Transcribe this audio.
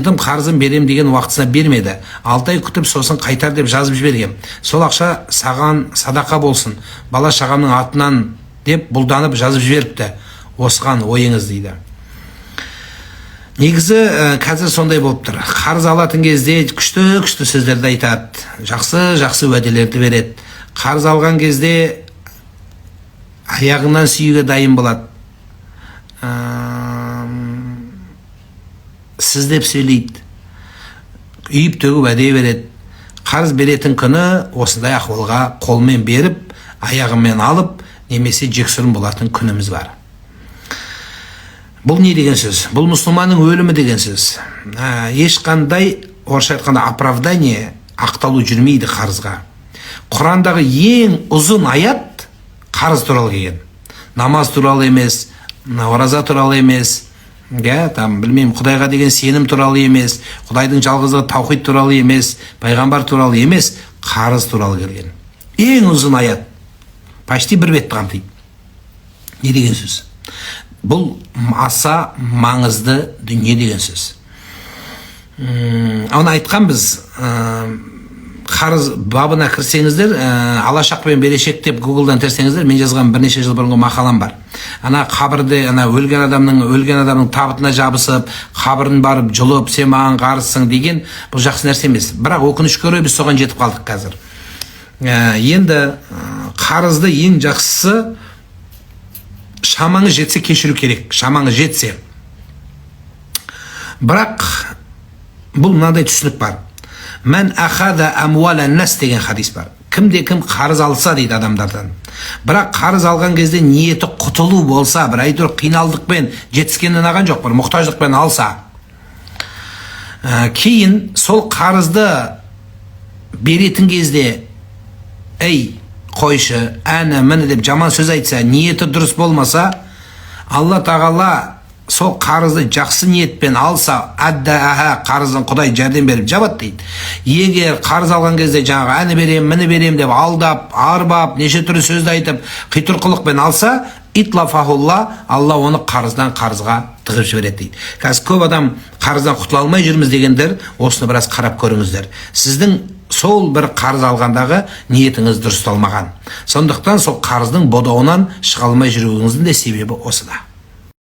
Клиентім қарызын берем деген уақытысына бермеді. 6 ай күтіп сосын қайтар деп жазып жібергем. Сол ақша саған садақа болсын, бала шағамның атынан деп бұлданып жазып жіберіпті. Осыған ойыңыз дейді. Негізі қазір сондай болып тұр. Қарыз алатын кезде күшті сөздерді айтады. Жақсы уәделерді береді. Қарыз алған кезде аяғынан сүйуге дайын болады. Сіз деп сөйлейді. Үйіп төгіп уәде береді. Қарыз беретін күні осындай ахуалға қолмен беріп, аяғымен алып, немесе жексұрын болатын күніміз бар. Бұл не деген сөз? Бұл мұсылманның өлімі деген сөз. Ешқандай, орысша айтқанда, оправдание ақталу жүрмейді қарызға. Құрандағы ең ұзын аят қарыз туралы келген. Намаз туралы емес, ораза туралы емес, білмеймін, Құдайға деген сенім туралы емес, Құдайдың жалғыздығы таухид туралы емес, пайғамбар туралы емес, қарыз туралы келген. Ең ұзын аят. Почти бір бетті қамтиды. Не деген сөз? Бұл аса маңызды дүние деген сөз. Оны айтқан біз, қарыз бабына кірсеңіздер, алашақ пен берешек деп Google'дан терсеңіздер, мен жазған бірнеше жыл бұрынғы мақалам бар. Қабірде өлген адамның табытына жабысып, қабірін барып жұлып, сен маған қарызсың деген, бұл жақсы нәрсе емес. Бірақ өкінішке орай біз соған жетіп қалдық қазір. Енді қарызды ең жақсысы шамаңыз жетсе кешіру керек, шамаңыз жетсе. Бірақ бұл мынандай түсінік бар. Мән ахада амуала нас деген хадис бар. Кімде-кім қарыз алса дейді адамдардан. Бірақ қарыз алған кезде ниеті құтылу болса, бір әйтеуір қиналдықпен жетіскеннен аған жоқ, бір мұқтаждықпен алса, кейін сол қарызды беретін кезде, ей, қойшы, міне деп жаман сөз айтса, ниеті дұрыс болмаса, Алла тағала сол қарызды жақсы ниетпен алса, қарызын Құдай жәрдем беріп жабады дейді. Егер қарыз алған кезде жаңағы әні берем, міне берем деп алдап, арбап, неше түрлі сөзді айтып, қитұрқылықпен алса, итлафахулла, Алла оны қарыздан қарызға тығып жібереді дейді. Қазір көп адам қарыздан құтыла алмай жүрміз дегендер, осыны біраз қарап көріңіздер. Сіздің сол бір қарыз алғандағы ниетіңіз дұрысталмаған. Сондықтан сол қарыздың бодауынан шыға алмай жүруіңіздің де себебі осыда.